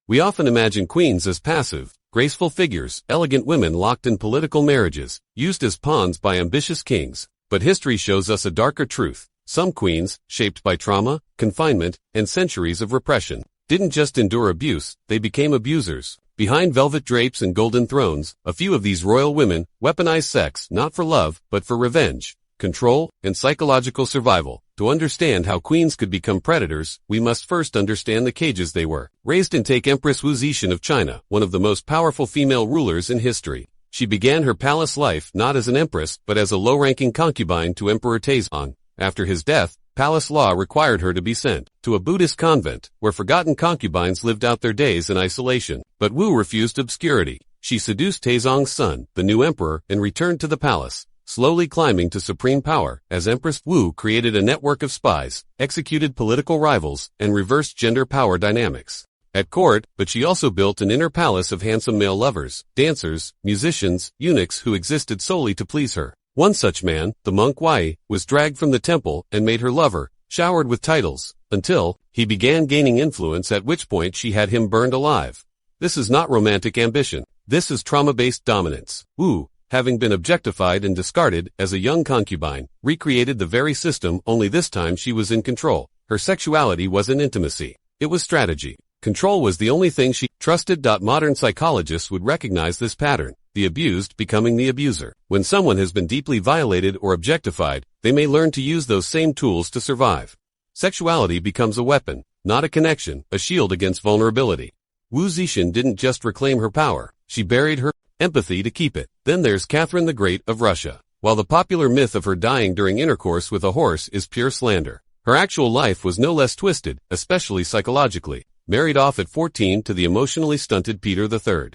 We often imagine queens as passive, graceful figures, elegant women locked in political marriages, used as pawns by ambitious kings. But history shows us a darker truth. Some queens, shaped by trauma, confinement, and centuries of repression, didn't just endure abuse, they became abusers. Behind velvet drapes and golden thrones, a few of these royal women weaponized sex not for love, but for revenge, control, and psychological survival. To understand how queens could become predators, we must first understand the cages they were raised in. Take Empress Wu Zetian of China, one of the most powerful female rulers in history. She began her palace life not as an empress, but as a low-ranking concubine to Emperor Taizong. After his death, palace law required her to be sent to a Buddhist convent, where forgotten concubines lived out their days in isolation. But Wu refused obscurity. She seduced Taizong's son, the new emperor, and returned to the palace, slowly climbing to supreme power. As Empress, Wu created a network of spies, executed political rivals, and reversed gender power dynamics at court, but she also built an inner palace of handsome male lovers, dancers, musicians, eunuchs who existed solely to please her. One such man, the monk Wei, was dragged from the temple and made her lover, showered with titles, until he began gaining influence, at which point she had him burned alive. This is not romantic ambition. This is trauma-based dominance. Wu, having been objectified and discarded as a young concubine, recreated the very system, only this time she was in control. Her sexuality wasn't intimacy. It was strategy. Control was the only thing she trusted. Modern psychologists would recognize this pattern, the abused becoming the abuser. When someone has been deeply violated or objectified, they may learn to use those same tools to survive. Sexuality becomes a weapon, not a connection, a shield against vulnerability. Wu Zetian didn't just reclaim her power, she buried her empathy to keep it. Then there's Catherine the Great of Russia. While the popular myth of her dying during intercourse with a horse is pure slander, her actual life was no less twisted, especially psychologically. Married off at 14 to the emotionally stunted Peter III.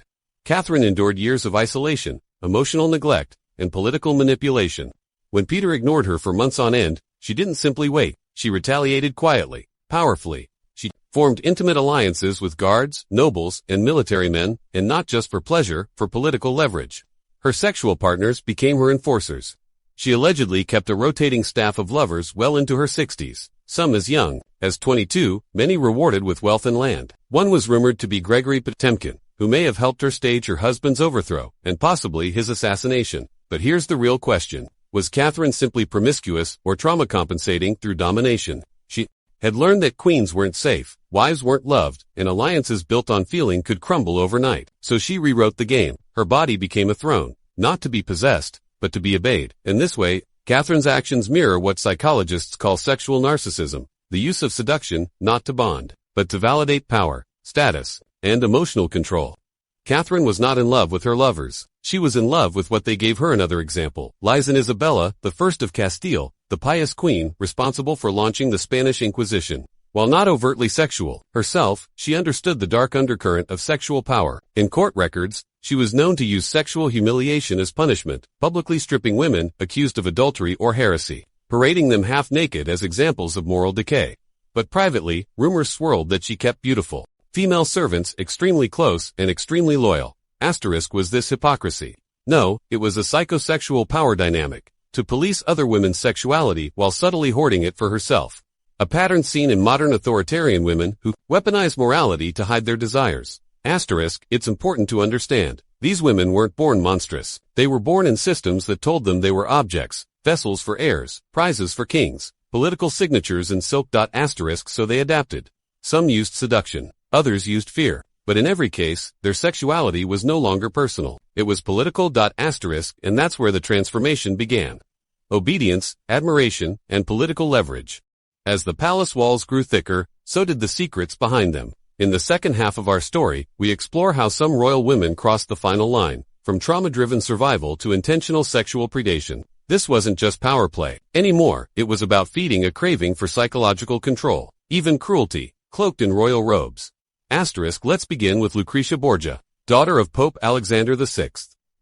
Catherine endured years of isolation, emotional neglect, and political manipulation. When Peter ignored her for months on end, she didn't simply wait. She retaliated quietly, powerfully. She formed intimate alliances with guards, nobles, and military men, and not just for pleasure, for political leverage. Her sexual partners became her enforcers. She allegedly kept a rotating staff of lovers well into her 60s, some as young as 22, many rewarded with wealth and land. One was rumored to be Gregory Potemkin, who may have helped her stage her husband's overthrow, and possibly his assassination. But here's the real question. Was Catherine simply promiscuous or trauma compensating through domination? She had learned that queens weren't safe, wives weren't loved, and alliances built on feeling could crumble overnight. So she rewrote the game. Her body became a throne, not to be possessed, but to be obeyed. In this way, Catherine's actions mirror what psychologists call sexual narcissism, the use of seduction, not to bond, but to validate power, status, and emotional control. Catherine was not in love with her lovers. She was in love with what they gave her. Another example lies in Isabella, the First of Castile, the pious queen responsible for launching the Spanish Inquisition. While not overtly sexual herself, she understood the dark undercurrent of sexual power. In court records, she was known to use sexual humiliation as punishment, publicly stripping women accused of adultery or heresy, parading them half-naked as examples of moral decay. But privately, rumors swirled that she kept beautiful female servants extremely close and extremely loyal. Was this hypocrisy? No, it was a psychosexual power dynamic, to police other women's sexuality while subtly hoarding it for herself. A pattern seen in modern authoritarian women who weaponize morality to hide their desires. It's important to understand. These women weren't born monstrous. They were born in systems that told them they were objects, vessels for heirs, prizes for kings, political signatures and silk. So they adapted. Some used seduction. Others used fear. But in every case, their sexuality was no longer personal. It was political. And that's where the transformation began. Obedience, admiration, and political leverage. As the palace walls grew thicker, so did the secrets behind them. In the second half of our story, we explore how some royal women crossed the final line, from trauma-driven survival to intentional sexual predation. This wasn't just power play anymore. It was about feeding a craving for psychological control, even cruelty, cloaked in royal robes. Let's begin with Lucretia Borgia, daughter of Pope Alexander VI.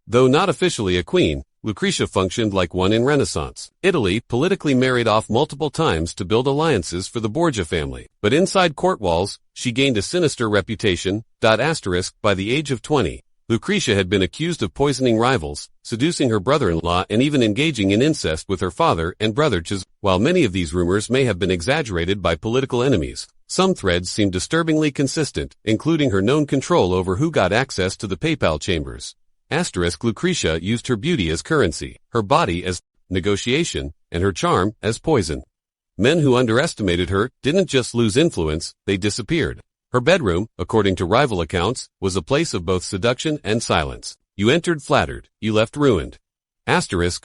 Though not officially a queen, Lucretia functioned like one in Renaissance Italy, politically married off multiple times to build alliances for the Borgia family. But inside court walls, she gained a sinister reputation. By the age of 20, Lucretia had been accused of poisoning rivals, seducing her brother-in-law and even engaging in incest with her father and brother. While many of these rumors may have been exaggerated by political enemies, some threads seem disturbingly consistent, including her known control over who got access to the papal chambers. Lucretia used her beauty as currency, her body as negotiation, and her charm as poison. Men who underestimated her didn't just lose influence, they disappeared. Her bedroom, according to rival accounts, was a place of both seduction and silence. You entered flattered, you left ruined.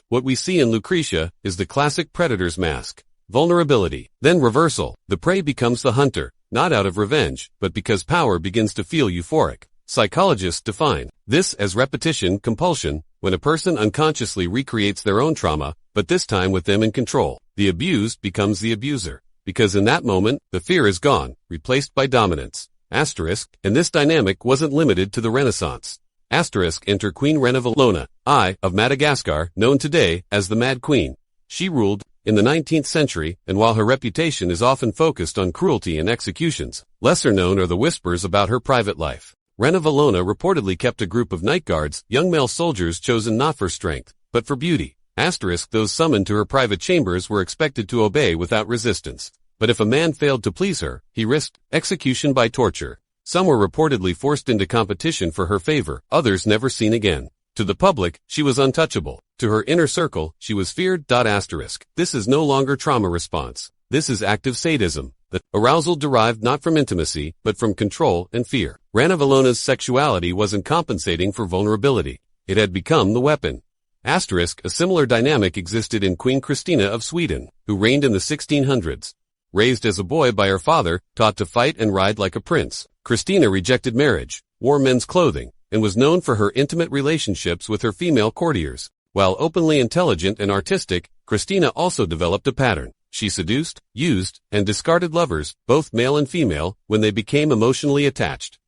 What we see in Lucretia is the classic predator's mask. Vulnerability, then reversal. The prey becomes the hunter, not out of revenge, but because power begins to feel euphoric. Psychologists define this as repetition compulsion, when a person unconsciously recreates their own trauma, but this time with them in control. The abused becomes the abuser, because in that moment, the fear is gone, replaced by dominance. And this dynamic wasn't limited to the Renaissance. Enter Queen Renavalona I of Madagascar, known today as the Mad Queen. She ruled in the 19th century, and while her reputation is often focused on cruelty and executions, lesser known are the whispers about her private life. Renavalona reportedly kept a group of night guards, young male soldiers chosen not for strength, but for beauty. Those summoned to her private chambers were expected to obey without resistance. But if a man failed to please her, he risked execution by torture. Some were reportedly forced into competition for her favor, others never seen again. To the public, she was untouchable. To her inner circle, she was feared. This is no longer trauma response. This is active sadism. The arousal derived not from intimacy, but from control and fear. Ranavalona's sexuality wasn't compensating for vulnerability. It had become the weapon. A similar dynamic existed in Queen Christina of Sweden, who reigned in the 1600s. Raised as a boy by her father, taught to fight and ride like a prince, Christina rejected marriage, wore men's clothing, and was known for her intimate relationships with her female courtiers. While openly intelligent and artistic, Christina also developed a pattern. She seduced, used, and discarded lovers, both male and female, when they became emotionally attached.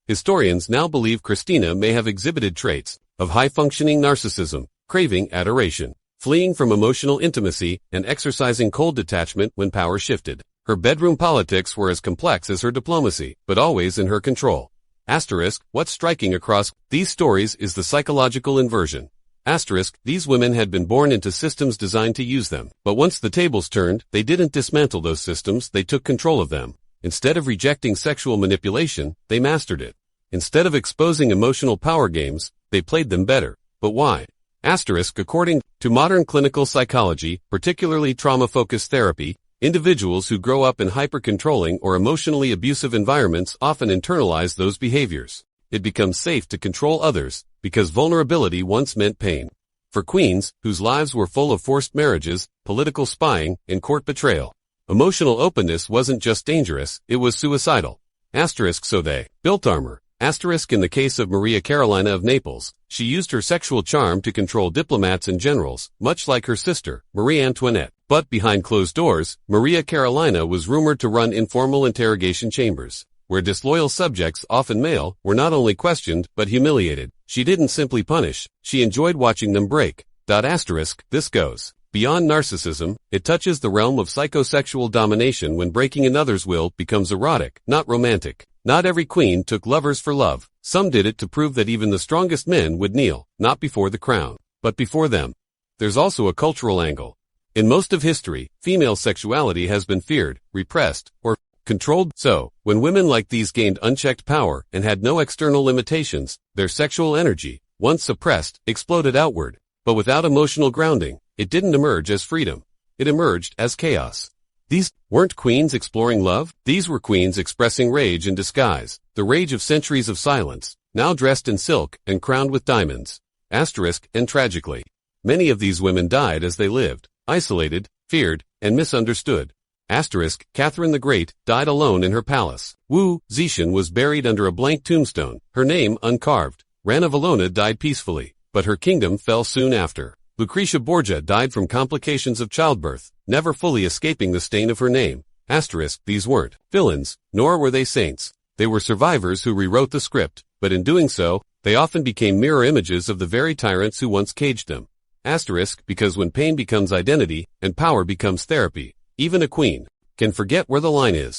Historians now believe Christina may have exhibited traits of high-functioning narcissism, craving adoration, fleeing from emotional intimacy, and exercising cold detachment when power shifted. Her bedroom politics were as complex as her diplomacy, but always in her control. What's striking across these stories is the psychological inversion. These women had been born into systems designed to use them, but once the tables turned, they didn't dismantle those systems, they took control of them. Instead of rejecting sexual manipulation, they mastered it. Instead of exposing emotional power games, they played them better. But why? According to modern clinical psychology, particularly trauma-focused therapy, individuals who grow up in hyper-controlling or emotionally abusive environments often internalize those behaviors. It becomes safe to control others, because vulnerability once meant pain. For queens, whose lives were full of forced marriages, political spying, and court betrayal, emotional openness wasn't just dangerous, it was suicidal. So they built armor. In the case of Maria Carolina of Naples, she used her sexual charm to control diplomats and generals, much like her sister, Marie Antoinette. But behind closed doors, Maria Carolina was rumored to run informal interrogation chambers, where disloyal subjects, often male, were not only questioned, but humiliated. She didn't simply punish, she enjoyed watching them break. This goes beyond narcissism, it touches the realm of psychosexual domination when breaking another's will becomes erotic, not romantic. Not every queen took lovers for love. Some did it to prove that even the strongest men would kneel, not before the crown, but before them. There's also a cultural angle. In most of history, female sexuality has been feared, repressed, or controlled. So, when women like these gained unchecked power and had no external limitations, their sexual energy, once suppressed, exploded outward. But without emotional grounding, it didn't emerge as freedom. It emerged as chaos. These weren't queens exploring love. These were queens expressing rage in disguise, the rage of centuries of silence, now dressed in silk and crowned with diamonds. And tragically, many of these women died as they lived, isolated, feared, and misunderstood. Catherine the Great died alone in her palace. Wu Zetian was buried under a blank tombstone, her name uncarved. Ranavalona died peacefully, but her kingdom fell soon after. Lucretia Borgia died from complications of childbirth, never fully escaping the stain of her name. These weren't villains, nor were they saints. They were survivors who rewrote the script, but in doing so, they often became mirror images of the very tyrants who once caged them. Because when pain becomes identity, and power becomes therapy, even a queen can forget where the line is.